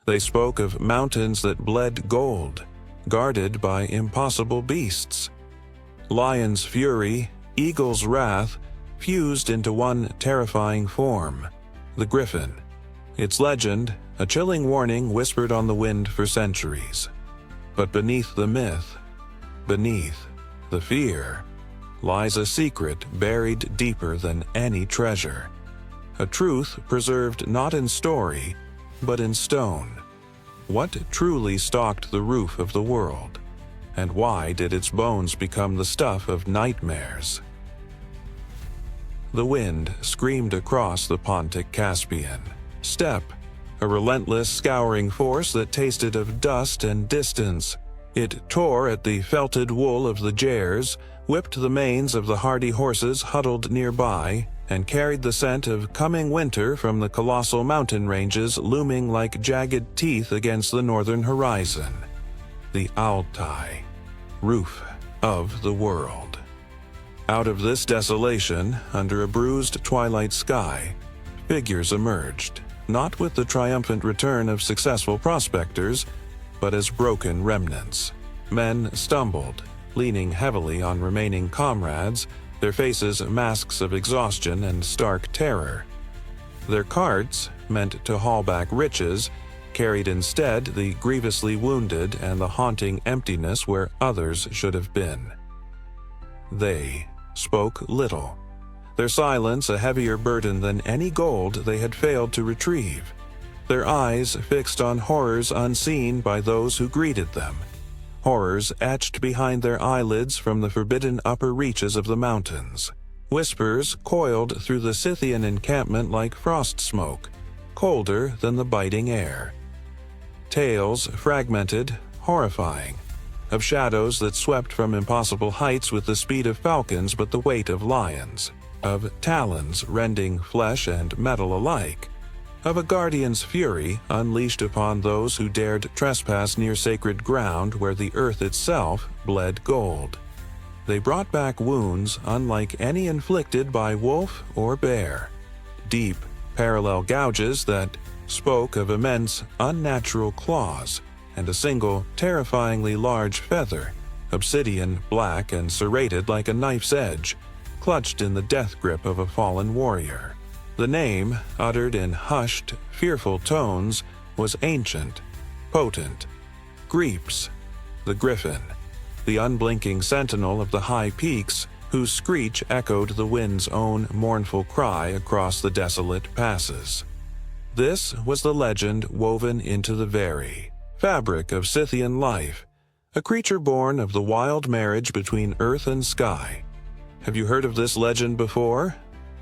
They spoke of mountains that bled gold, guarded by impossible beasts. Lion's fury, eagle's wrath, fused into one terrifying form, the Griffin. Its legend, a chilling warning whispered on the wind for centuries. But beneath the myth, beneath the fear, lies a secret buried deeper than any treasure. A truth preserved not in story, but in stone. What truly stalked the roof of the world? And why did its bones become the stuff of nightmares? The wind screamed across the Pontic Caspian. Steppe, a relentless scouring force that tasted of dust and distance. It tore at the felted wool of the jares, whipped the manes of the hardy horses huddled nearby, and carried the scent of coming winter from the colossal mountain ranges looming like jagged teeth against the northern horizon. The Altai, roof of the world. Out of this desolation, under a bruised twilight sky, figures emerged, not with the triumphant return of successful prospectors, but as broken remnants. Men stumbled, leaning heavily on remaining comrades, their faces masks of exhaustion and stark terror. Their carts, meant to haul back riches, carried instead the grievously wounded and the haunting emptiness where others should have been. They spoke little, their silence a heavier burden than any gold they had failed to retrieve, their eyes fixed on horrors unseen by those who greeted them, horrors etched behind their eyelids from the forbidden upper reaches of the mountains. Whispers coiled through the Scythian encampment like frost smoke, colder than the biting air. Tales fragmented, horrifying, of shadows that swept from impossible heights with the speed of falcons but the weight of lions, of talons rending flesh and metal alike, of a guardian's fury unleashed upon those who dared trespass near sacred ground where the earth itself bled gold. They brought back wounds unlike any inflicted by wolf or bear, deep, parallel gouges that spoke of immense, unnatural claws and a single, terrifyingly large feather, obsidian black and serrated like a knife's edge, clutched in the death grip of a fallen warrior. The name, uttered in hushed, fearful tones, was ancient, potent. Greeps, the Griffin, the unblinking sentinel of the high peaks, whose screech echoed the wind's own mournful cry across the desolate passes. This was the legend woven into the very fabric of Scythian life, a creature born of the wild marriage between earth and sky. Have you heard of this legend before?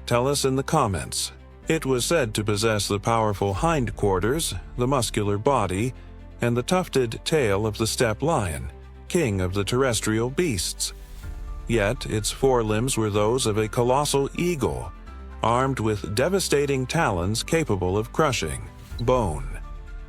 Tell us in the comments. It was said to possess the powerful hindquarters, the muscular body, and the tufted tail of the steppe lion, king of the terrestrial beasts. Yet its forelimbs were those of a colossal eagle, armed with devastating talons capable of crushing bone.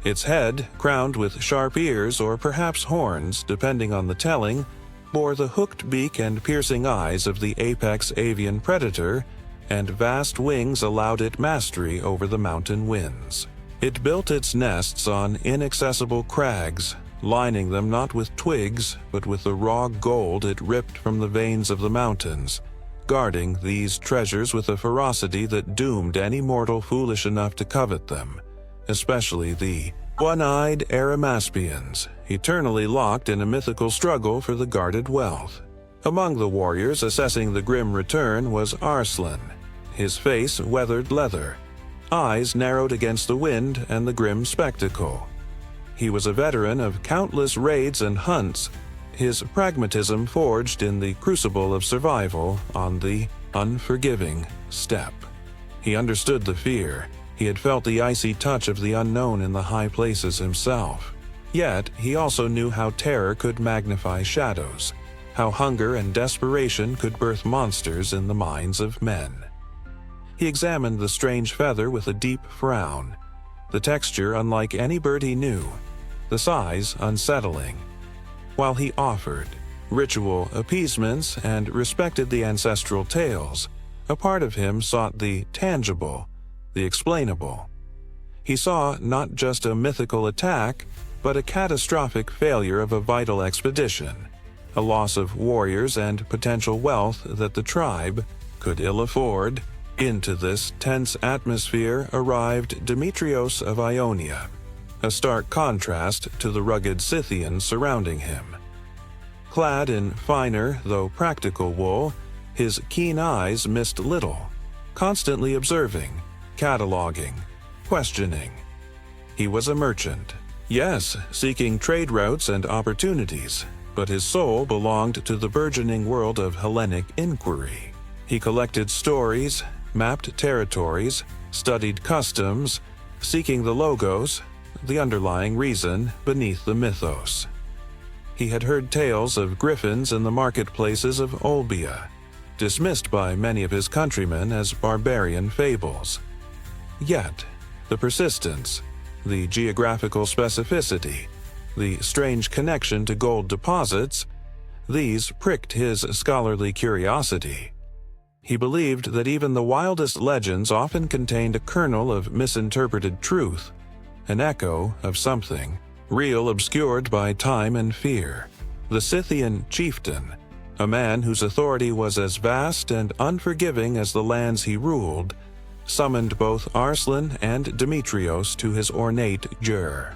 Its head, crowned with sharp ears or perhaps horns, depending on the telling, bore the hooked beak and piercing eyes of the apex avian predator, and vast wings allowed it mastery over the mountain winds. It built its nests on inaccessible crags, lining them not with twigs, but with the raw gold it ripped from the veins of the mountains, guarding these treasures with a ferocity that doomed any mortal foolish enough to covet them, especially the one-eyed Arimaspians, eternally locked in a mythical struggle for the guarded wealth. Among the warriors assessing the grim return was Arslan, his face weathered leather, eyes narrowed against the wind and the grim spectacle. He was a veteran of countless raids and hunts, his pragmatism forged in the crucible of survival on the unforgiving steppe. He understood the fear. He had felt the icy touch of the unknown in the high places himself. Yet he also knew how terror could magnify shadows, how hunger and desperation could birth monsters in the minds of men. He examined the strange feather with a deep frown, the texture unlike any bird he knew, the size unsettling. While he offered ritual appeasements and respected the ancestral tales, a part of him sought the tangible, the explainable. He saw not just a mythical attack, but a catastrophic failure of a vital expedition, a loss of warriors and potential wealth that the tribe could ill afford. Into this tense atmosphere arrived Demetrios of Ionia, a stark contrast to the rugged Scythians surrounding him. Clad in finer, though practical wool, his keen eyes missed little, constantly observing, cataloging, questioning. He was a merchant, yes, seeking trade routes and opportunities, but his soul belonged to the burgeoning world of Hellenic inquiry. He collected stories, mapped territories, studied customs, seeking the logos, the underlying reason beneath the mythos. He had heard tales of griffins in the marketplaces of Olbia, dismissed by many of his countrymen as barbarian fables. Yet, the persistence, the geographical specificity, the strange connection to gold deposits, these pricked his scholarly curiosity. He believed that even the wildest legends often contained a kernel of misinterpreted truth, an echo of something, real obscured by time and fear. The Scythian chieftain, a man whose authority was as vast and unforgiving as the lands he ruled, summoned both Arslan and Demetrios to his ornate jur.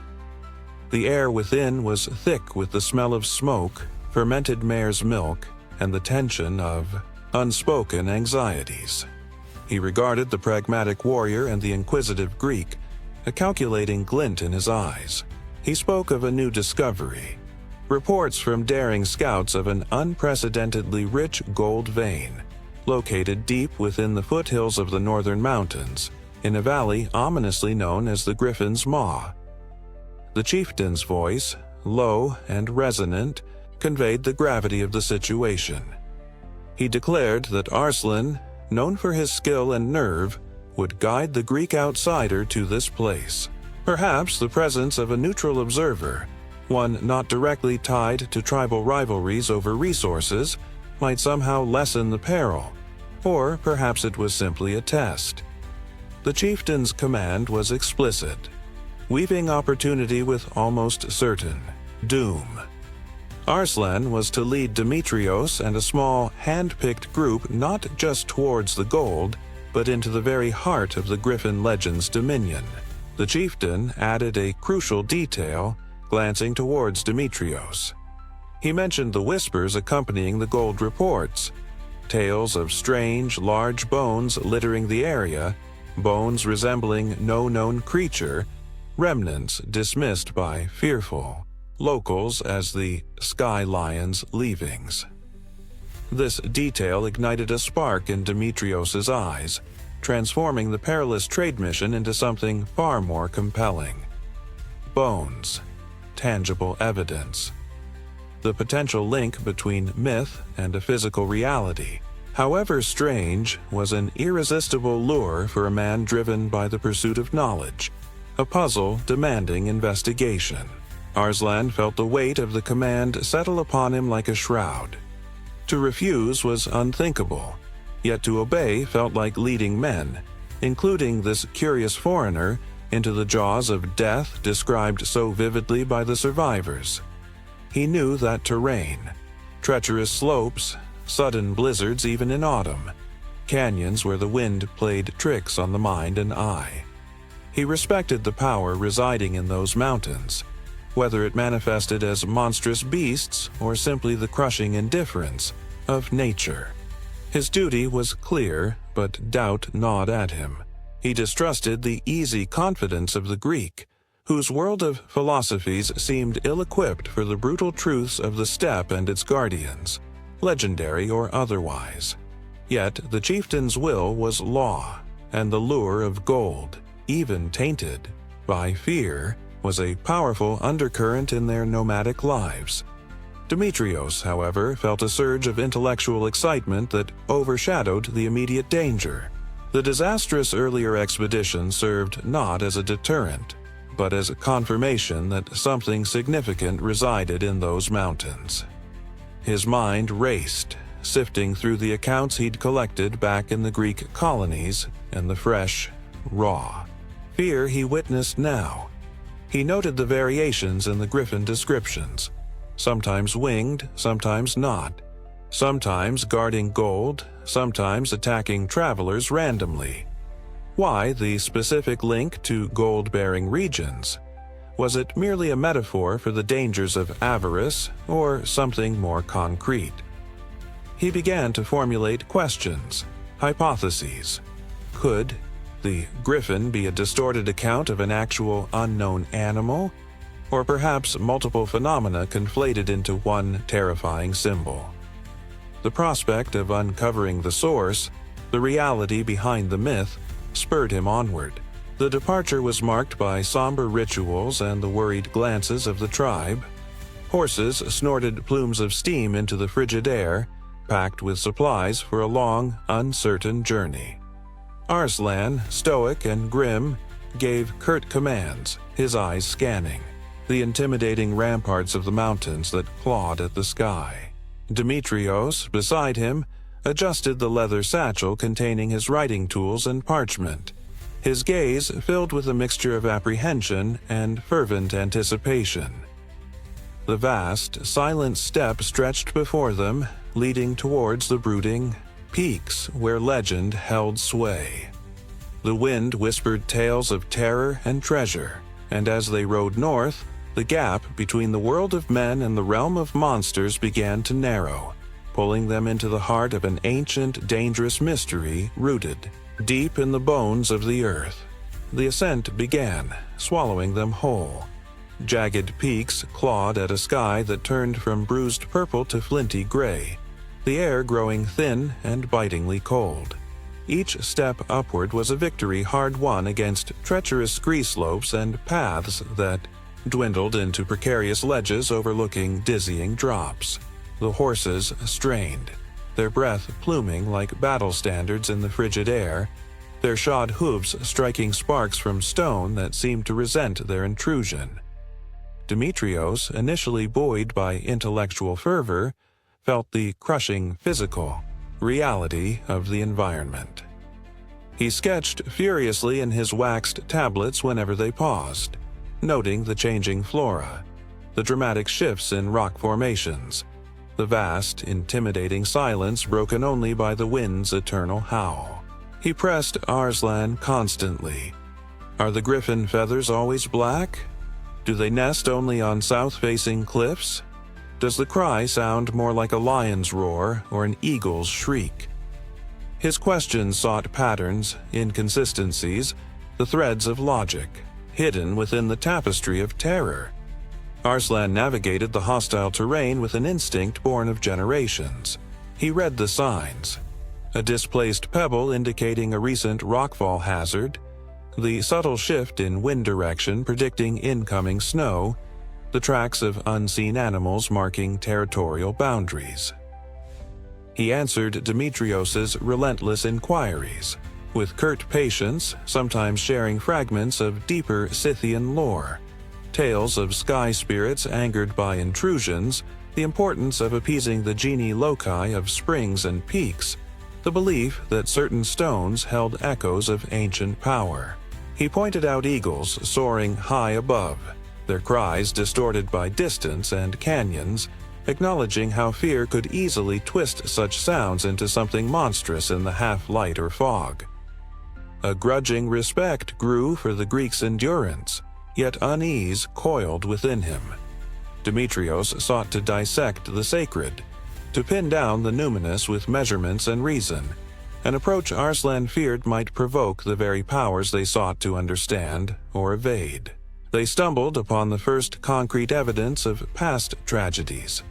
The air within was thick with the smell of smoke, fermented mare's milk, and the tension of unspoken anxieties. He regarded the pragmatic warrior and the inquisitive Greek, a calculating glint in his eyes. He spoke of a new discovery, reports from daring scouts of an unprecedentedly rich gold vein, located deep within the foothills of the northern mountains, in a valley ominously known as the Griffin's Maw. The chieftain's voice, low and resonant, conveyed the gravity of the situation. He declared that Arslan, known for his skill and nerve, would guide the Greek outsider to this place. Perhaps the presence of a neutral observer, one not directly tied to tribal rivalries over resources, might somehow lessen the peril, or perhaps it was simply a test. The chieftain's command was explicit, weaving opportunity with almost certain doom. Arslan was to lead Demetrios and a small, hand-picked group not just towards the gold, but into the very heart of the Griffin legend's dominion. The chieftain added a crucial detail, glancing towards Demetrios. He mentioned the whispers accompanying the gold reports, tales of strange, large bones littering the area, bones resembling no known creature, remnants dismissed by fearful locals as the Sky Lion's leavings. This detail ignited a spark in Demetrios's eyes, transforming the perilous trade mission into something far more compelling. Bones, tangible evidence. The potential link between myth and a physical reality, however strange, was an irresistible lure for a man driven by the pursuit of knowledge, a puzzle demanding investigation. Arslan felt the weight of the command settle upon him like a shroud. To refuse was unthinkable, yet to obey felt like leading men, including this curious foreigner, into the jaws of death described so vividly by the survivors. He knew that terrain, treacherous slopes, sudden blizzards even in autumn, canyons where the wind played tricks on the mind and eye. He respected the power residing in those mountains, whether it manifested as monstrous beasts or simply the crushing indifference of nature. His duty was clear, but doubt gnawed at him. He distrusted the easy confidence of the Greek, whose world of philosophies seemed ill-equipped for the brutal truths of the steppe and its guardians, legendary or otherwise. Yet the chieftain's will was law, and the lure of gold, even tainted by fear, was a powerful undercurrent in their nomadic lives. Demetrios, however, felt a surge of intellectual excitement that overshadowed the immediate danger. The disastrous earlier expedition served not as a deterrent, but as a confirmation that something significant resided in those mountains. His mind raced, sifting through the accounts he'd collected back in the Greek colonies and the fresh, raw fear he witnessed now. He noted the variations in the Griffin descriptions, sometimes winged, sometimes not, sometimes guarding gold, sometimes attacking travelers randomly. Why the specific link to gold-bearing regions? Was it merely a metaphor for the dangers of avarice, or something more concrete? He began to formulate questions, hypotheses. Could the Griffin be a distorted account of an actual unknown animal, or perhaps multiple phenomena conflated into one terrifying symbol? The prospect of uncovering the source, the reality behind the myth, spurred him onward. The departure was marked by somber rituals and the worried glances of the tribe. Horses snorted plumes of steam into the frigid air, packed with supplies for a long, uncertain journey. Arslan, stoic and grim, gave curt commands, his eyes scanning the intimidating ramparts of the mountains that clawed at the sky. Demetrios, beside him, adjusted the leather satchel containing his writing tools and parchment, his gaze filled with a mixture of apprehension and fervent anticipation. The vast, silent steppe stretched before them, leading towards the brooding peaks where legend held sway. The wind whispered tales of terror and treasure, and as they rode north, the gap between the world of men and the realm of monsters began to narrow, pulling them into the heart of an ancient, dangerous mystery rooted deep in the bones of the earth. The ascent began, swallowing them whole. Jagged peaks clawed at a sky that turned from bruised purple to flinty gray, the air growing thin and bitingly cold. Each step upward was a victory hard won against treacherous scree slopes and paths that dwindled into precarious ledges overlooking dizzying drops. The horses strained, their breath pluming like battle standards in the frigid air, their shod hooves striking sparks from stone that seemed to resent their intrusion. Demetrios, initially buoyed by intellectual fervor, felt the crushing physical reality of the environment. He sketched furiously in his waxed tablets whenever they paused, noting the changing flora, the dramatic shifts in rock formations, the vast, intimidating silence broken only by the wind's eternal howl. He pressed Arslan constantly. Are the griffin feathers always black? Do they nest only on south-facing cliffs? Does the cry sound more like a lion's roar or an eagle's shriek? His questions sought patterns, inconsistencies, the threads of logic, hidden within the tapestry of terror. Arslan navigated the hostile terrain with an instinct born of generations. He read the signs. A displaced pebble indicating a recent rockfall hazard, the subtle shift in wind direction predicting incoming snow, the tracks of unseen animals marking territorial boundaries. He answered Demetrios's relentless inquiries, with curt patience, sometimes sharing fragments of deeper Scythian lore, tales of sky spirits angered by intrusions, the importance of appeasing the genie loci of springs and peaks, the belief that certain stones held echoes of ancient power. He pointed out eagles soaring high above, their cries distorted by distance and canyons, acknowledging how fear could easily twist such sounds into something monstrous in the half-light or fog. A grudging respect grew for the Greek's endurance, yet unease coiled within him. Demetrios sought to dissect the sacred, to pin down the numinous with measurements and reason, an approach Arslan feared might provoke the very powers they sought to understand or evade. They stumbled upon the first concrete evidence of past tragedies.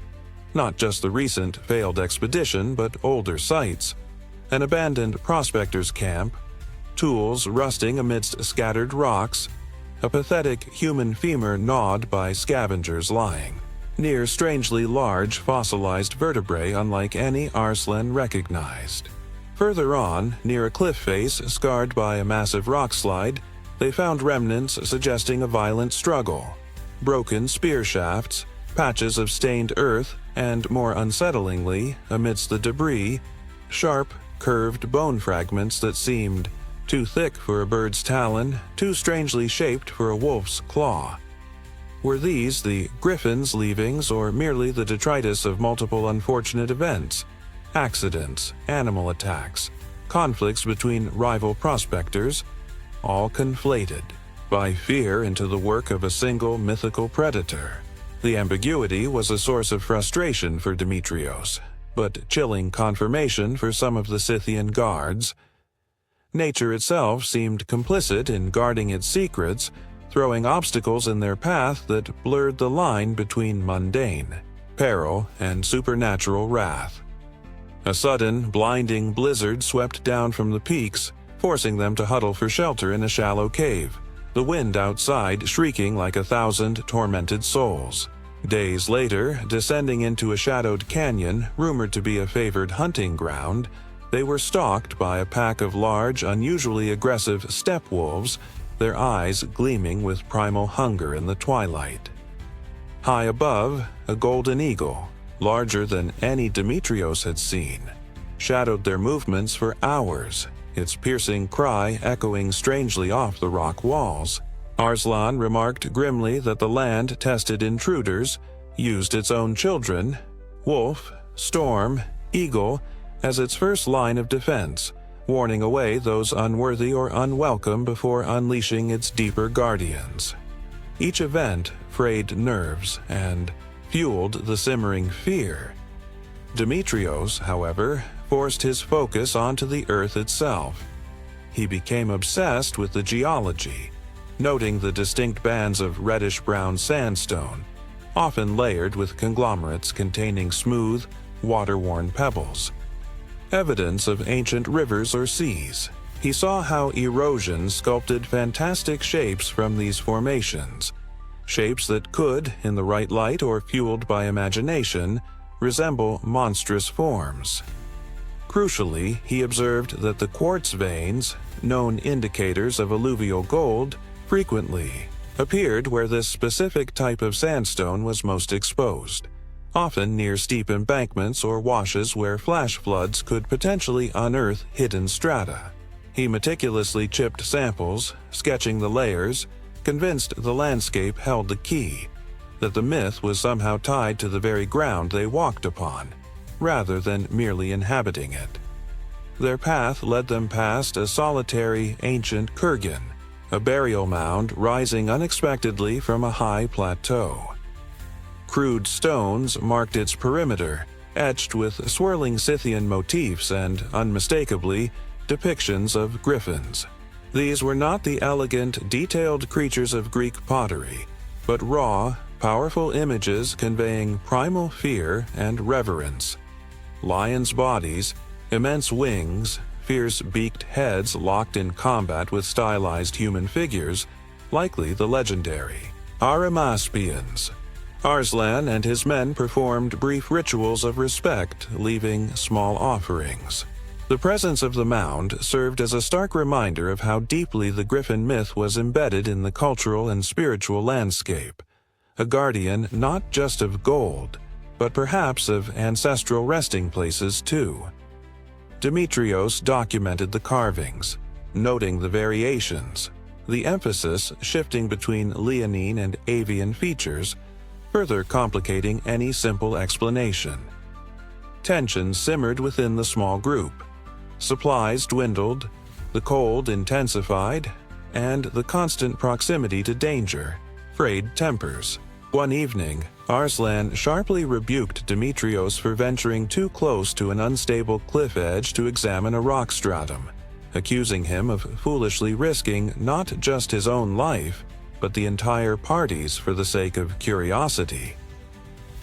Not just the recent failed expedition, but older sites, an abandoned prospector's camp, tools rusting amidst scattered rocks, a pathetic human femur gnawed by scavengers lying near strangely large fossilized vertebrae unlike any Arslan recognized. Further on, near a cliff face scarred by a massive rock slide, they found remnants suggesting a violent struggle, broken spear shafts, patches of stained earth, and more unsettlingly, amidst the debris, sharp, curved bone fragments that seemed too thick for a bird's talon, too strangely shaped for a wolf's claw. Were these the Griffin's leavings or merely the detritus of multiple unfortunate events, accidents, animal attacks, conflicts between rival prospectors, all conflated by fear into the work of a single mythical predator? The ambiguity was a source of frustration for Demetrios, but chilling confirmation for some of the Scythian guards. Nature itself seemed complicit in guarding its secrets, throwing obstacles in their path that blurred the line between mundane peril and supernatural wrath. A sudden, blinding blizzard swept down from the peaks, forcing them to huddle for shelter in a shallow cave, the wind outside shrieking like 1,000 tormented souls. Days later, descending into a shadowed canyon rumored to be a favored hunting ground, they were stalked by a pack of large, unusually aggressive steppe wolves, their eyes gleaming with primal hunger in the twilight. High above, a golden eagle, larger than any Demetrios had seen, shadowed their movements for hours, its piercing cry echoing strangely off the rock walls. Arslan remarked grimly that the land tested intruders, used its own children, wolf, storm, eagle, as its first line of defense, warning away those unworthy or unwelcome before unleashing its deeper guardians. Each event frayed nerves and fueled the simmering fear. Demetrios, however, forced his focus onto the earth itself. He became obsessed with the geology, noting the distinct bands of reddish-brown sandstone, often layered with conglomerates containing smooth, water-worn pebbles. Evidence of ancient rivers or seas. He saw how erosion sculpted fantastic shapes from these formations, shapes that could, in the right light or fueled by imagination, resemble monstrous forms. Crucially, he observed that the quartz veins, known indicators of alluvial gold, frequently appeared where this specific type of sandstone was most exposed, often near steep embankments or washes where flash floods could potentially unearth hidden strata. He meticulously chipped samples, sketching the layers, convinced the landscape held the key, that the myth was somehow tied to the very ground they walked upon, rather than merely inhabiting it. Their path led them past a solitary ancient kurgan, a burial mound rising unexpectedly from a high plateau. Crude stones marked its perimeter, etched with swirling Scythian motifs and, unmistakably, depictions of griffins. These were not the elegant, detailed creatures of Greek pottery, but raw, powerful images conveying primal fear and reverence. Lions' bodies, immense wings, fierce beaked heads locked in combat with stylized human figures, likely the legendary Arimaspians. Arslan and his men performed brief rituals of respect, leaving small offerings. The presence of the mound served as a stark reminder of how deeply the Griffin myth was embedded in the cultural and spiritual landscape, a guardian not just of gold, but perhaps of ancestral resting places too. Demetrios documented the carvings, noting the variations, the emphasis shifting between leonine and avian features, further complicating any simple explanation. Tension simmered within the small group. Supplies dwindled, the cold intensified, and the constant proximity to danger frayed tempers. One evening, Arslan sharply rebuked Demetrios for venturing too close to an unstable cliff edge to examine a rock stratum, accusing him of foolishly risking not just his own life, but the entire party's for the sake of curiosity.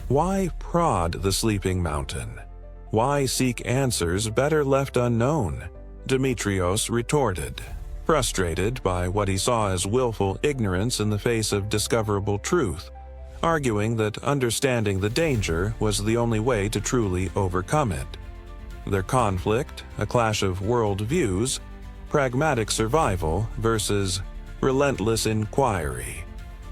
Why prod the sleeping mountain? Why seek answers better left unknown? Demetrios retorted, frustrated by what he saw as willful ignorance in the face of discoverable truth, arguing that understanding the danger was the only way to truly overcome it. Their conflict, a clash of world views, pragmatic survival versus relentless inquiry,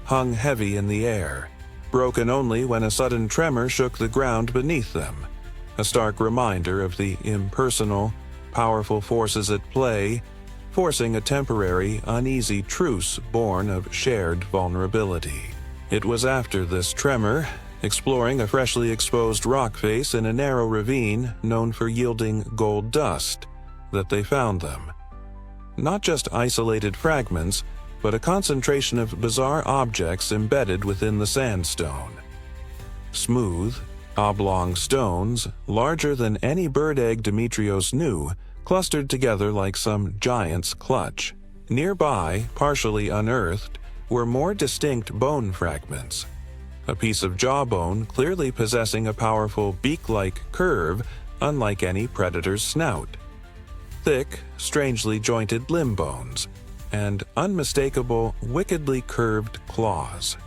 hung heavy in the air, broken only when a sudden tremor shook the ground beneath them, a stark reminder of the impersonal, powerful forces at play, forcing a temporary, uneasy truce born of shared vulnerability. It was after this tremor, exploring a freshly exposed rock face in a narrow ravine known for yielding gold dust, that they found them. Not just isolated fragments, but a concentration of bizarre objects embedded within the sandstone. Smooth, oblong stones, larger than any bird egg Demetrios knew, clustered together like some giant's clutch. Nearby, partially unearthed, were more distinct bone fragments. A piece of jawbone clearly possessing a powerful beak-like curve unlike any predator's snout. Thick, strangely jointed limb bones, and unmistakable, wickedly curved claws.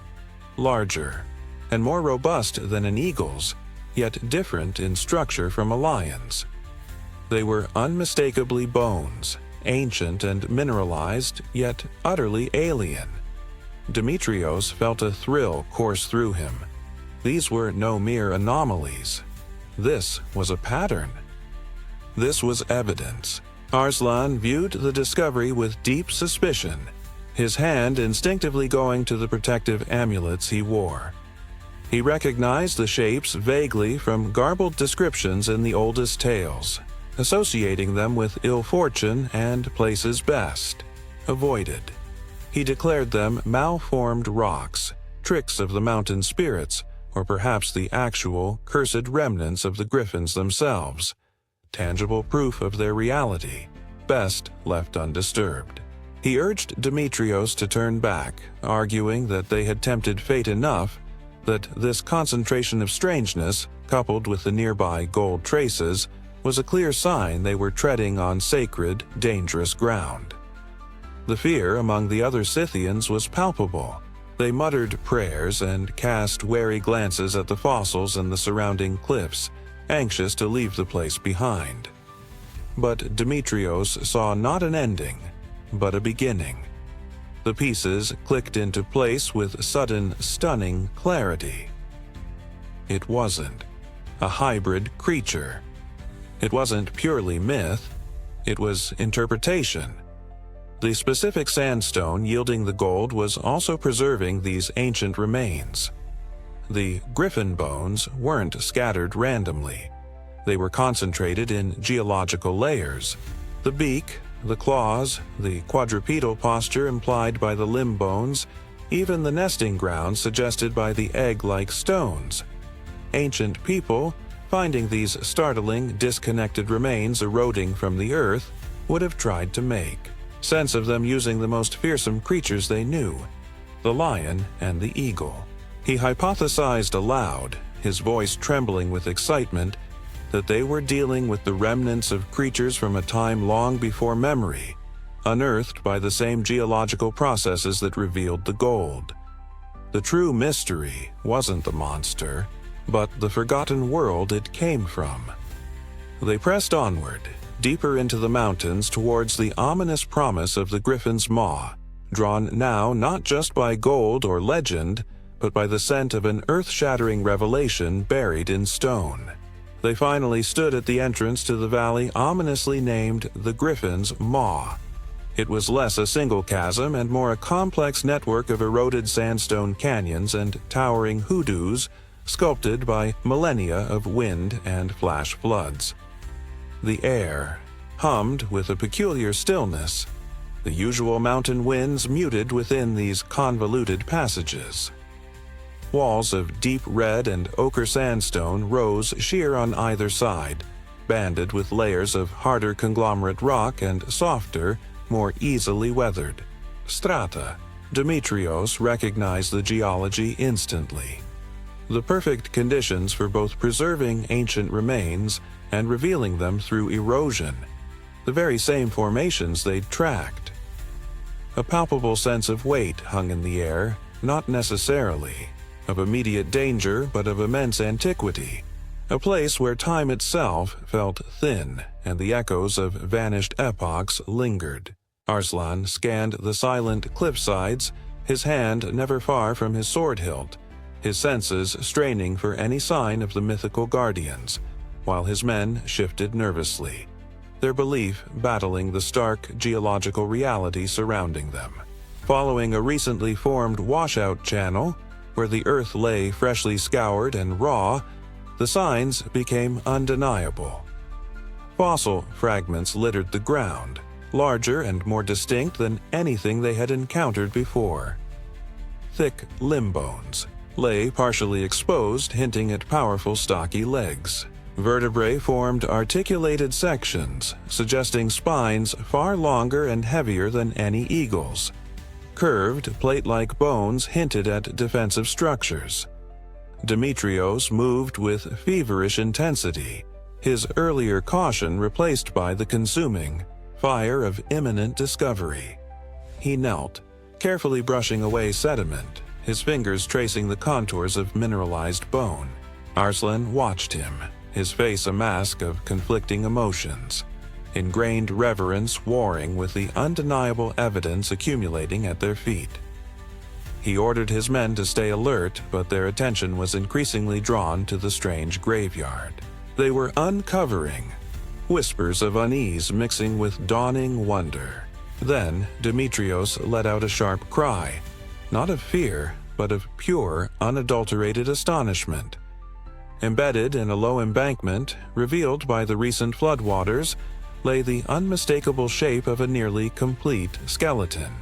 Larger and more robust than an eagle's, yet different in structure from a lion's. They were unmistakably bones, ancient and mineralized, yet utterly alien. Demetrios felt a thrill course through him. These were no mere anomalies. This was a pattern. This was evidence. Arslan viewed the discovery with deep suspicion, his hand instinctively going to the protective amulets he wore. He recognized the shapes vaguely from garbled descriptions in the oldest tales, associating them with ill fortune and places best avoided. He declared them malformed rocks, tricks of the mountain spirits, or perhaps the actual, cursed remnants of the Griffins themselves. Tangible proof of their reality, best left undisturbed. He urged Demetrios to turn back, arguing that they had tempted fate enough, that this concentration of strangeness, coupled with the nearby gold traces, was a clear sign they were treading on sacred, dangerous ground. The fear among the other Scythians was palpable. They muttered prayers and cast wary glances at the fossils and the surrounding cliffs, anxious to leave the place behind. But Demetrios saw not an ending, but a beginning. The pieces clicked into place with sudden, stunning clarity. It wasn't a hybrid creature. It wasn't purely myth. It was interpretation. The specific sandstone yielding the gold was also preserving these ancient remains. The Griffin bones weren't scattered randomly. They were concentrated in geological layers. The beak, the claws, the quadrupedal posture implied by the limb bones, even the nesting grounds suggested by the egg-like stones. Ancient people, finding these startling, disconnected remains eroding from the earth, would have tried to make sense of them using the most fearsome creatures they knew, the lion and the eagle. He hypothesized aloud, his voice trembling with excitement, that they were dealing with the remnants of creatures from a time long before memory, unearthed by the same geological processes that revealed the gold. The true mystery wasn't the monster, but the forgotten world it came from. They pressed onward, deeper into the mountains towards the ominous promise of the Griffin's maw, drawn now not just by gold or legend, but by the scent of an earth-shattering revelation buried in stone. They finally stood at the entrance to the valley ominously named the Griffin's Maw. It was less a single chasm and more a complex network of eroded sandstone canyons and towering hoodoos sculpted by millennia of wind and flash floods. The air hummed with a peculiar stillness, the usual mountain winds muted within these convoluted passages. Walls of deep red and ochre sandstone rose sheer on either side, banded with layers of harder conglomerate rock and softer, more easily weathered strata. Demetrios recognized the geology instantly. The perfect conditions for both preserving ancient remains and revealing them through erosion, the very same formations they'd tracked. A palpable sense of weight hung in the air, not necessarily of immediate danger, but of immense antiquity, a place where time itself felt thin and the echoes of vanished epochs lingered. Arslan scanned the silent cliffsides, his hand never far from his sword hilt, his senses straining for any sign of the mythical guardians, while his men shifted nervously. their belief battling the stark geological reality surrounding them. Following a recently formed washout channel, where the earth lay freshly scoured and raw, the signs became undeniable. Fossil fragments littered the ground, larger and more distinct than anything they had encountered before. Thick limb bones lay partially exposed, hinting at powerful stocky legs. Vertebrae formed articulated sections, suggesting spines far longer and heavier than any eagle's. Curved, plate-like bones hinted at defensive structures. Demetrios moved with feverish intensity, his earlier caution replaced by the consuming fire of imminent discovery. He knelt, carefully brushing away sediment, his fingers tracing the contours of mineralized bone. Arslan watched him, his face a mask of conflicting emotions, ingrained reverence warring with the undeniable evidence accumulating at their feet. He ordered his men to stay alert, but their attention was increasingly drawn to the strange graveyard. They were uncovering, whispers of unease mixing with dawning wonder. Then Demetrios let out a sharp cry, not of fear, but of pure, unadulterated astonishment. Embedded in a low embankment, revealed by the recent floodwaters, lay the unmistakable shape of a nearly complete skeleton.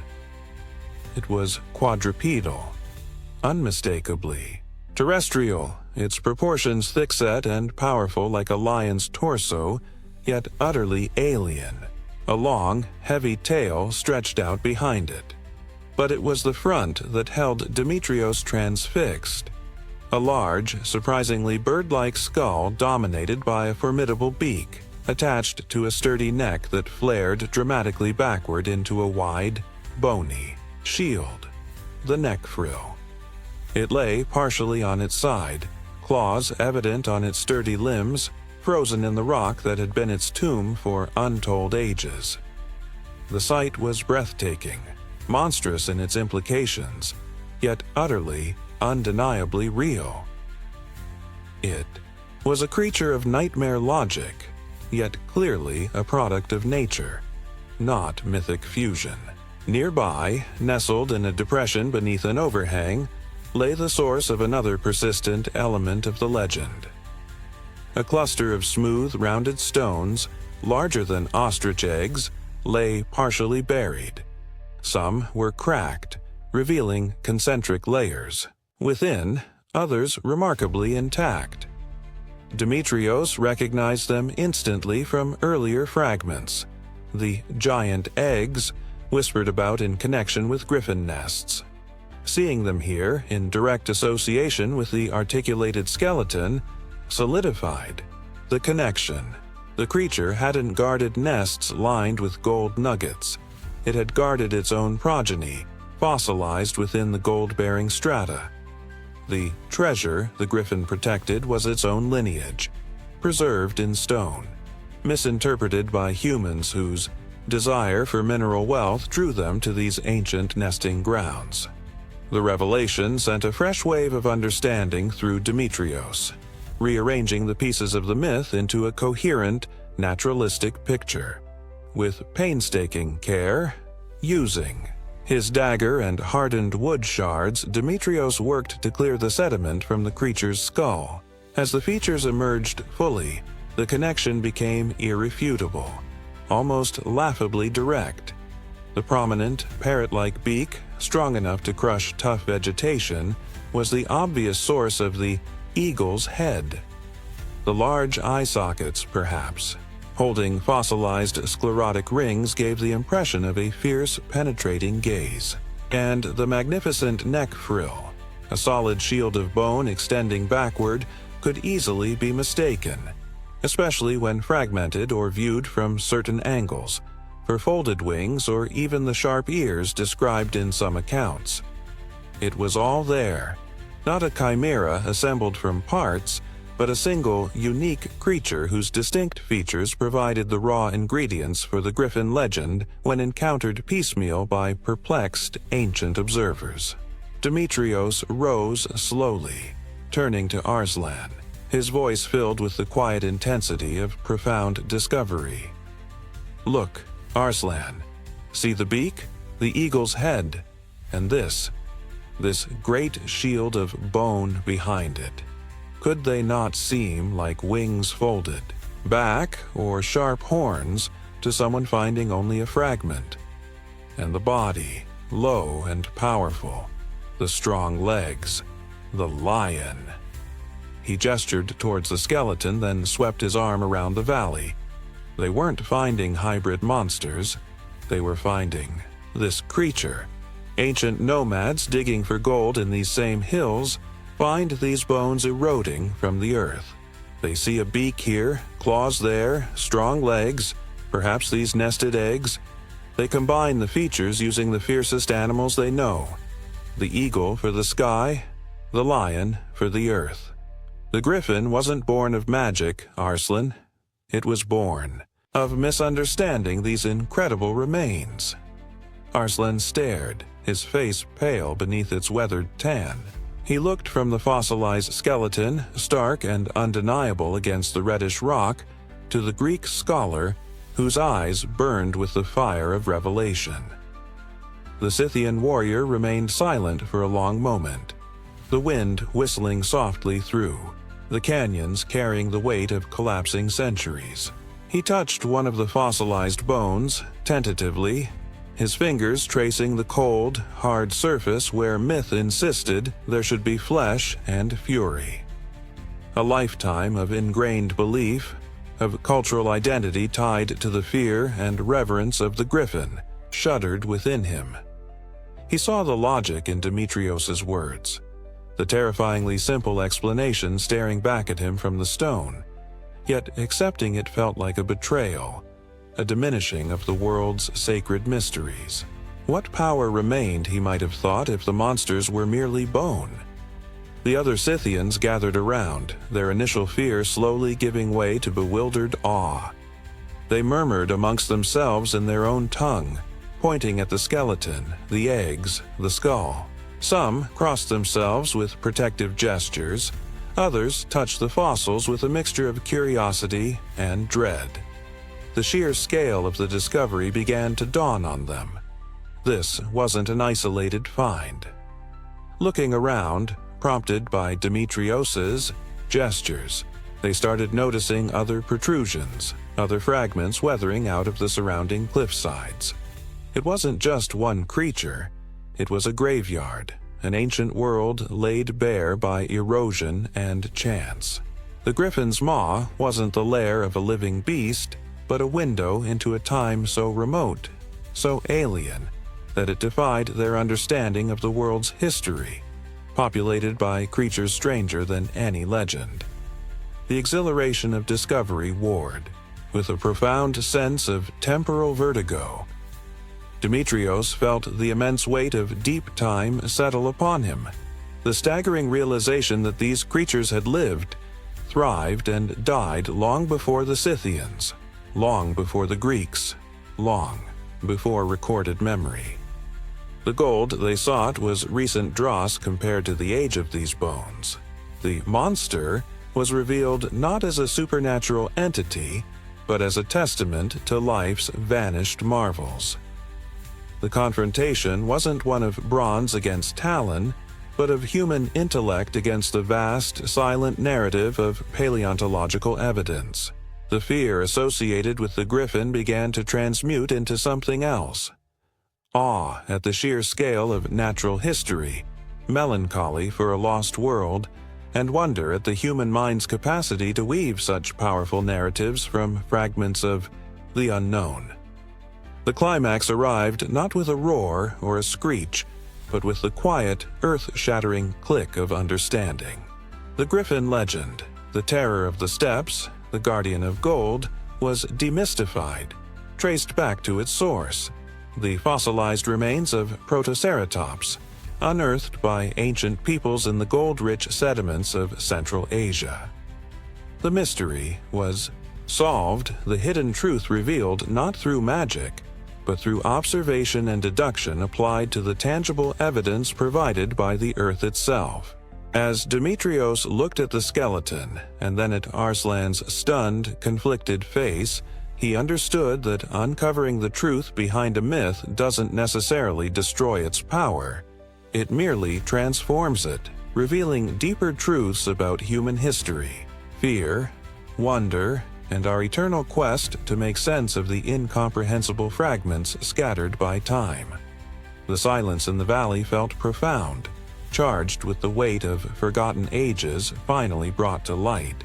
It was quadrupedal, unmistakably terrestrial, its proportions thick-set and powerful like a lion's torso, yet utterly alien. A long, heavy tail stretched out behind it. But it was the front that held Demetrios transfixed. A large, surprisingly bird-like skull dominated by a formidable beak, attached to a sturdy neck that flared dramatically backward into a wide, bony shield, the neck frill. It lay partially on its side, claws evident on its sturdy limbs, frozen in the rock that had been its tomb for untold ages. The sight was breathtaking, monstrous in its implications, yet utterly, undeniably real. It was a creature of nightmare logic, yet clearly a product of nature, not mythic fusion. Nearby, nestled in a depression beneath an overhang, lay the source of another persistent element of the legend. A cluster of smooth, rounded stones, larger than ostrich eggs, lay partially buried. Some were cracked, revealing concentric layers. Within, others remarkably intact. Demetrios recognized them instantly from earlier fragments. The giant eggs, whispered about in connection with griffin nests. Seeing them here, in direct association with the articulated skeleton, solidified the connection. The creature hadn't guarded nests lined with gold nuggets. It had guarded its own progeny, fossilized within the gold-bearing strata. The treasure the griffin protected was its own lineage, preserved in stone, misinterpreted by humans whose desire for mineral wealth drew them to these ancient nesting grounds. The revelation sent a fresh wave of understanding through Demetrios, rearranging the pieces of the myth into a coherent, naturalistic picture. With painstaking care, using his dagger and hardened wood shards, Demetrios worked to clear the sediment from the creature's skull. As the features emerged fully, the connection became irrefutable, almost laughably direct. The prominent, parrot-like beak, strong enough to crush tough vegetation, was the obvious source of the eagle's head. The large eye sockets, perhaps, holding fossilized sclerotic rings, gave the impression of a fierce, penetrating gaze. And the magnificent neck frill, a solid shield of bone extending backward, could easily be mistaken, especially when fragmented or viewed from certain angles, for folded wings or even the sharp ears described in some accounts. It was all there, not a chimera assembled from parts, but a single, unique creature whose distinct features provided the raw ingredients for the griffin legend when encountered piecemeal by perplexed ancient observers. Demetrios rose slowly, turning to Arslan, his voice filled with the quiet intensity of profound discovery. Look, Arslan. See the beak, the eagle's head, and this great shield of bone behind it. Could they not seem like wings folded, back, or sharp horns to someone finding only a fragment? And the body, low and powerful, the strong legs, the lion. He gestured towards the skeleton, then swept his arm around the valley. They weren't finding hybrid monsters, they were finding this creature. Ancient nomads digging for gold in these same hills find these bones eroding from the earth. They see a beak here, claws there, strong legs, perhaps these nested eggs. They combine the features using the fiercest animals they know. The eagle for the sky, the lion for the earth. The griffin wasn't born of magic, Arslan. It was born of misunderstanding these incredible remains. Arslan stared, his face pale beneath its weathered tan. He looked from the fossilized skeleton, stark and undeniable against the reddish rock, to the Greek scholar whose eyes burned with the fire of revelation. The Scythian warrior remained silent for a long moment, the wind whistling softly through, the canyons carrying the weight of collapsing centuries. He touched one of the fossilized bones, tentatively, his fingers tracing the cold, hard surface where myth insisted there should be flesh and fury. A lifetime of ingrained belief, of cultural identity tied to the fear and reverence of the griffin, shuddered within him. He saw the logic in Demetrios's words, the terrifyingly simple explanation staring back at him from the stone, yet accepting it felt like a betrayal, a diminishing of the world's sacred mysteries. What power remained, he might have thought, if the monsters were merely bone? The other Scythians gathered around, their initial fear slowly giving way to bewildered awe. They murmured amongst themselves in their own tongue, pointing at the skeleton, the eggs, the skull. Some crossed themselves with protective gestures, others touched the fossils with a mixture of curiosity and dread. The sheer scale of the discovery began to dawn on them. This wasn't an isolated find. Looking around, prompted by Demetrios's gestures, they started noticing other protrusions, other fragments weathering out of the surrounding cliffsides. It wasn't just one creature, it was a graveyard, an ancient world laid bare by erosion and chance. The griffin's maw wasn't the lair of a living beast, but a window into a time so remote, so alien, that it defied their understanding of the world's history, populated by creatures stranger than any legend. The exhilaration of discovery warred, with a profound sense of temporal vertigo. Demetrios felt the immense weight of deep time settle upon him, the staggering realization that these creatures had lived, thrived, and died long before the Scythians, long before the Greeks, long before recorded memory. The gold they sought was recent dross compared to the age of these bones. The monster was revealed not as a supernatural entity, but as a testament to life's vanished marvels. The confrontation wasn't one of bronze against talon, but of human intellect against the vast, silent narrative of paleontological evidence. The fear associated with the griffin began to transmute into something else. Awe at the sheer scale of natural history, melancholy for a lost world, and wonder at the human mind's capacity to weave such powerful narratives from fragments of the unknown. The climax arrived not with a roar or a screech, but with the quiet, earth-shattering click of understanding. The griffin legend, the terror of the steppes, the guardian of gold, was demystified, traced back to its source, the fossilized remains of Protoceratops, unearthed by ancient peoples in the gold-rich sediments of Central Asia. The mystery was solved, the hidden truth revealed not through magic, but through observation and deduction applied to the tangible evidence provided by the earth itself. As Demetrios looked at the skeleton and then at Arslan's stunned, conflicted face, He understood that uncovering the truth behind a myth doesn't necessarily destroy its power. It merely transforms it, revealing deeper truths about human history, fear, wonder, and our eternal quest to make sense of the incomprehensible fragments scattered by time. The silence in the valley felt profound, charged with the weight of forgotten ages finally brought to light.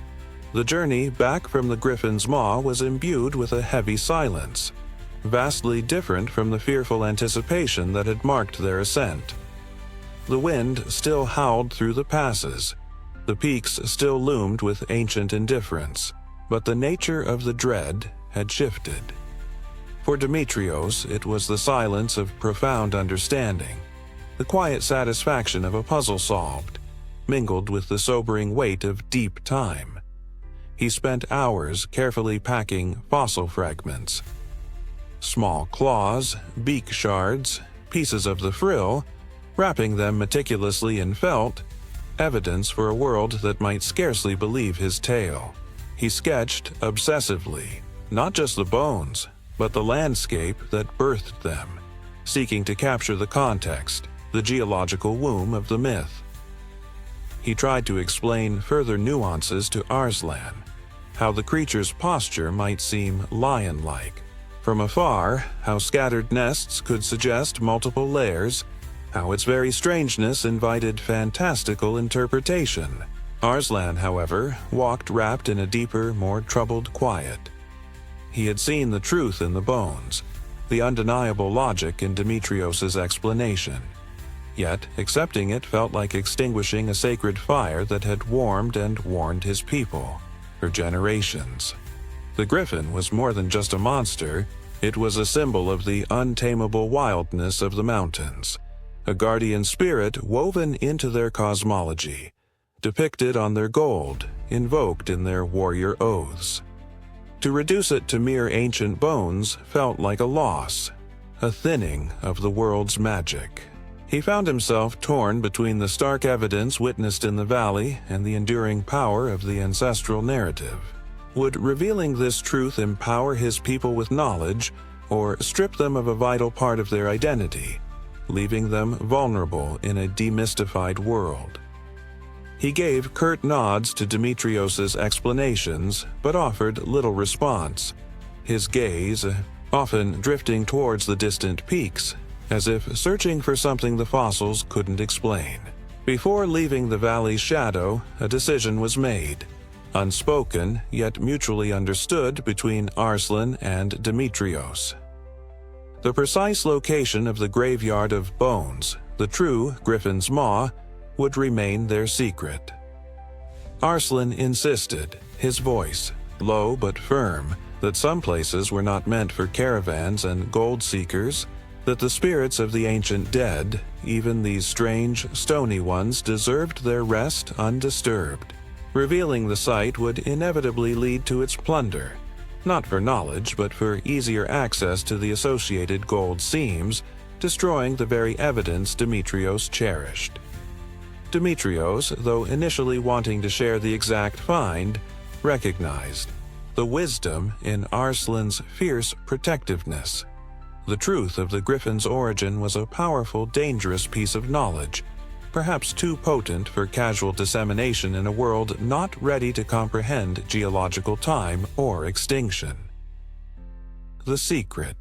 The journey back from the Griffin's maw was imbued with a heavy silence, vastly different from the fearful anticipation that had marked their ascent. The wind still howled through the passes. The peaks still loomed with ancient indifference, but the nature of the dread had shifted. For Demetrios, it was the silence of profound understanding, the quiet satisfaction of a puzzle solved, mingled with the sobering weight of deep time. He spent hours carefully packing fossil fragments. Small claws, beak shards, pieces of the frill, wrapping them meticulously in felt, evidence for a world that might scarcely believe his tale. He sketched obsessively, not just the bones, but the landscape that birthed them, seeking to capture the context, the geological womb of the myth. He tried to explain further nuances to Arslan, how the creature's posture might seem lion-like. From afar, how scattered nests could suggest multiple layers, how its very strangeness invited fantastical interpretation. Arslan, however, walked wrapped in a deeper, more troubled quiet. He had seen the truth in the bones, the undeniable logic in Demetrios's explanation. Yet, accepting it felt like extinguishing a sacred fire that had warmed and warned his people for generations. The Griffin was more than just a monster, it was a symbol of the untamable wildness of the mountains, a guardian spirit woven into their cosmology, depicted on their gold, invoked in their warrior oaths. To reduce it to mere ancient bones felt like a loss, a thinning of the world's magic. He found himself torn between the stark evidence witnessed in the valley and the enduring power of the ancestral narrative. Would revealing this truth empower his people with knowledge, or strip them of a vital part of their identity, leaving them vulnerable in a demystified world? He gave curt nods to Demetrios's explanations, but offered little response, his gaze often drifting towards the distant peaks, as if searching for something the fossils couldn't explain. Before leaving the valley's shadow, a decision was made, unspoken yet mutually understood between Arslan and Demetrios. The precise location of the graveyard of bones, the true Griffin's maw, would remain their secret. Arslan insisted, his voice, low but firm, that some places were not meant for caravans and gold seekers, that the spirits of the ancient dead, even these strange, stony ones, deserved their rest undisturbed. Revealing the site would inevitably lead to its plunder, not for knowledge but for easier access to the associated gold seams, destroying the very evidence Demetrios cherished. Demetrios, though initially wanting to share the exact find, recognized the wisdom in Arslan's fierce protectiveness. The truth of the Griffin's origin was a powerful, dangerous piece of knowledge, perhaps too potent for casual dissemination in a world not ready to comprehend geological time or extinction. The secret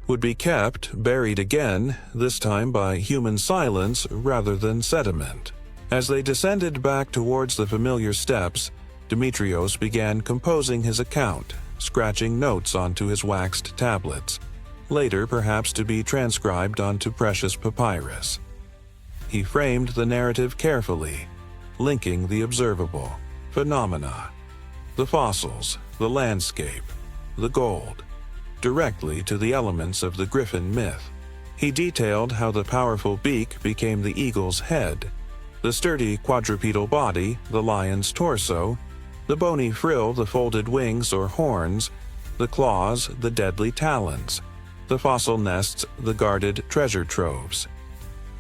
would be kept, buried again, this time by human silence rather than sediment. As they descended back towards the familiar steps, Demetrios began composing his account, scratching notes onto his waxed tablets, later perhaps to be transcribed onto precious papyrus. He framed the narrative carefully, linking the observable, phenomena, the fossils, the landscape, the gold, directly to the elements of the Griffin myth. He detailed how the powerful beak became the eagle's head, the sturdy quadrupedal body, the lion's torso, the bony frill, the folded wings or horns, the claws, the deadly talons, the fossil nests, the guarded treasure troves.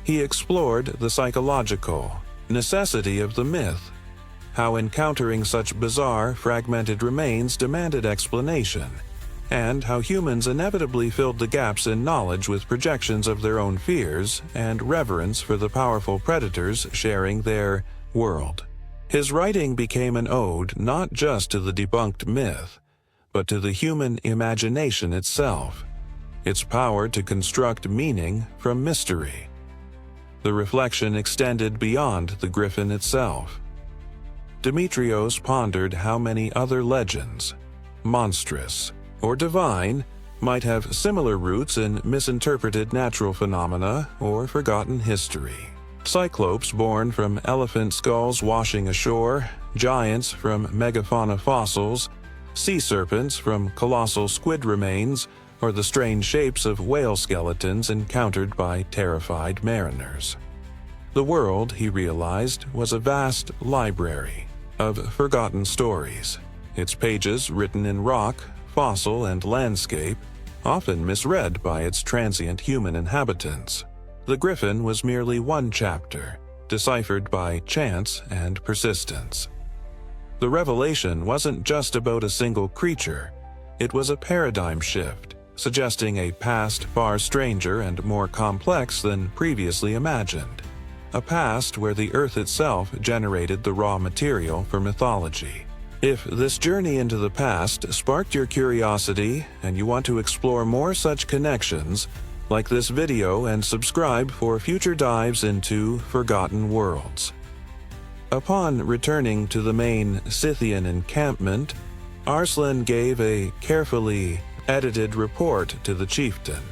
He explored the psychological necessity of the myth, how encountering such bizarre, fragmented remains demanded explanation, and how humans inevitably filled the gaps in knowledge with projections of their own fears and reverence for the powerful predators sharing their world. His writing became an ode not just to the debunked myth, but to the human imagination itself, its power to construct meaning from mystery. The reflection extended beyond the Griffin itself. Demetrios pondered how many other legends, monstrous or divine, might have similar roots in misinterpreted natural phenomena or forgotten history. Cyclopes born from elephant skulls washing ashore, giants from megafauna fossils, sea serpents from colossal squid remains, or the strange shapes of whale skeletons encountered by terrified mariners. The world, he realized, was a vast library of forgotten stories, its pages written in rock, fossil, and landscape, often misread by its transient human inhabitants. The Griffin was merely one chapter, deciphered by chance and persistence. The revelation wasn't just about a single creature, it was a paradigm shift, suggesting a past far stranger and more complex than previously imagined. A past where the Earth itself generated the raw material for mythology. If this journey into the past sparked your curiosity and you want to explore more such connections, like this video and subscribe for future dives into forgotten worlds. Upon returning to the main Scythian encampment, Arslan gave a carefully edited report to the chieftain.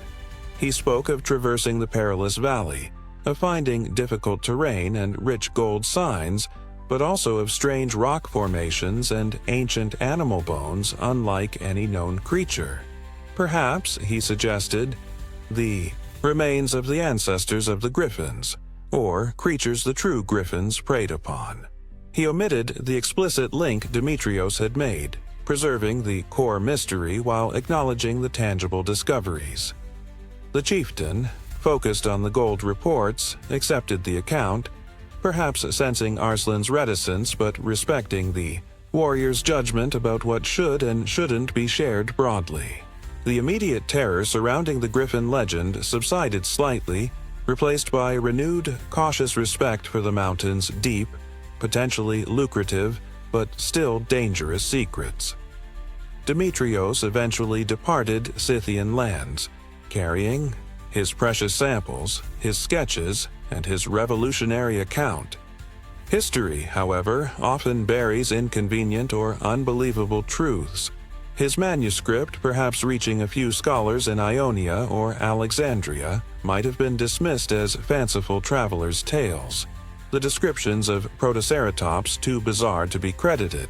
He spoke of traversing the perilous valley, of finding difficult terrain and rich gold signs, but also of strange rock formations and ancient animal bones unlike any known creature. Perhaps, he suggested, the remains of the ancestors of the Griffins, or creatures the true Griffins preyed upon. He omitted the explicit link Demetrios had made, preserving the core mystery while acknowledging the tangible discoveries. The chieftain, focused on the gold reports, accepted the account, perhaps sensing Arslan's reticence but respecting the warrior's judgment about what should and shouldn't be shared broadly. The immediate terror surrounding the Griffin legend subsided slightly, replaced by renewed, cautious respect for the mountain's deep, potentially lucrative, but still dangerous secrets. Demetrios eventually departed Scythian lands, carrying his precious samples, his sketches, and his revolutionary account. History, however, often buries inconvenient or unbelievable truths. His manuscript, perhaps reaching a few scholars in Ionia or Alexandria, might have been dismissed as fanciful travelers' tales, the descriptions of Protoceratops too bizarre to be credited,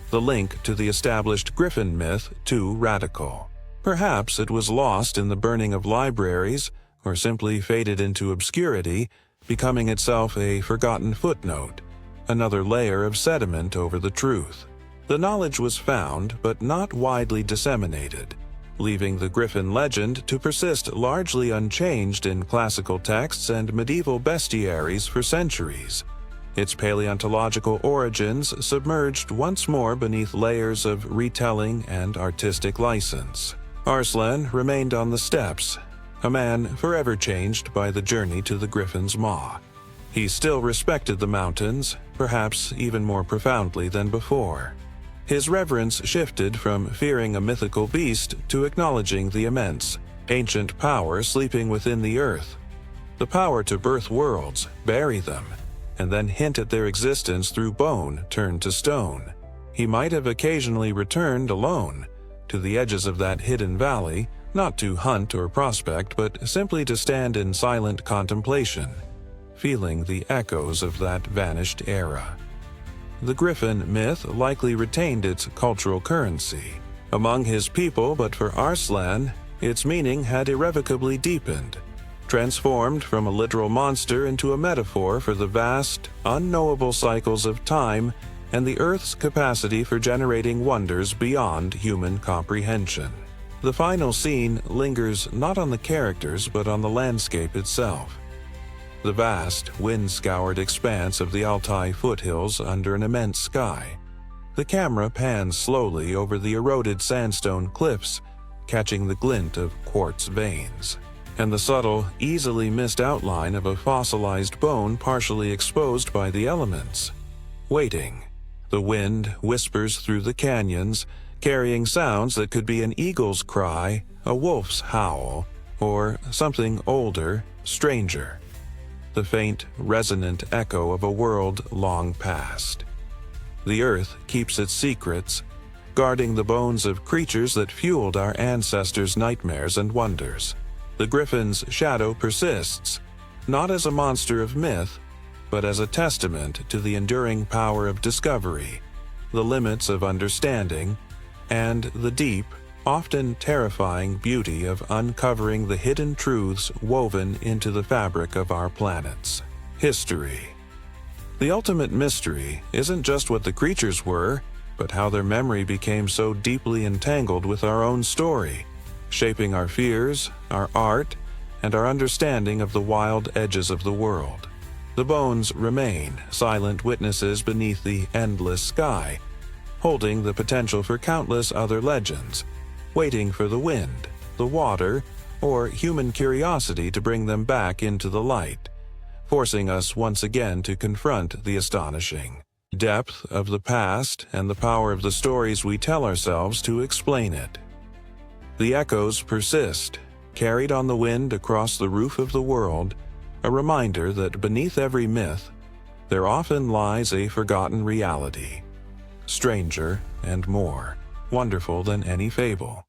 the link to the established Griffin myth too radical. Perhaps it was lost in the burning of libraries, or simply faded into obscurity, becoming itself a forgotten footnote, another layer of sediment over the truth. The knowledge was found, but not widely disseminated, leaving the Griffin legend to persist largely unchanged in classical texts and medieval bestiaries for centuries, its paleontological origins submerged once more beneath layers of retelling and artistic license. Arslan remained on the steps, a man forever changed by the journey to the Griffin's maw. He still respected the mountains, perhaps even more profoundly than before. His reverence shifted from fearing a mythical beast to acknowledging the immense, ancient power sleeping within the earth. The power to birth worlds, bury them, and then hint at their existence through bone turned to stone. He might have occasionally returned alone to the edges of that hidden valley, not to hunt or prospect, but simply to stand in silent contemplation, feeling the echoes of that vanished era. The Griffin myth likely retained its cultural currency among his people, but for Arslan, its meaning had irrevocably deepened, transformed from a literal monster into a metaphor for the vast, unknowable cycles of time and the Earth's capacity for generating wonders beyond human comprehension. The final scene lingers not on the characters but on the landscape itself. The vast, wind-scoured expanse of the Altai foothills under an immense sky. The camera pans slowly over the eroded sandstone cliffs, catching the glint of quartz veins, and the subtle, easily missed outline of a fossilized bone partially exposed by the elements. Waiting. The wind whispers through the canyons, carrying sounds that could be an eagle's cry, a wolf's howl, or something older, stranger. The faint, resonant echo of a world long past. The earth keeps its secrets, guarding the bones of creatures that fueled our ancestors' nightmares and wonders. The Griffin's shadow persists, not as a monster of myth, but as a testament to the enduring power of discovery, the limits of understanding, and the deep, often terrifying beauty of uncovering the hidden truths woven into the fabric of our planet's history. The ultimate mystery isn't just what the creatures were, but how their memory became so deeply entangled with our own story, shaping our fears, our art, and our understanding of the wild edges of the world. The bones remain silent witnesses beneath the endless sky, holding the potential for countless other legends, waiting for the wind, the water, or human curiosity to bring them back into the light, forcing us once again to confront the astonishing depth of the past and the power of the stories we tell ourselves to explain it. The echoes persist, carried on the wind across the roof of the world, a reminder that beneath every myth, there often lies a forgotten reality, stranger and more wonderful than any fable.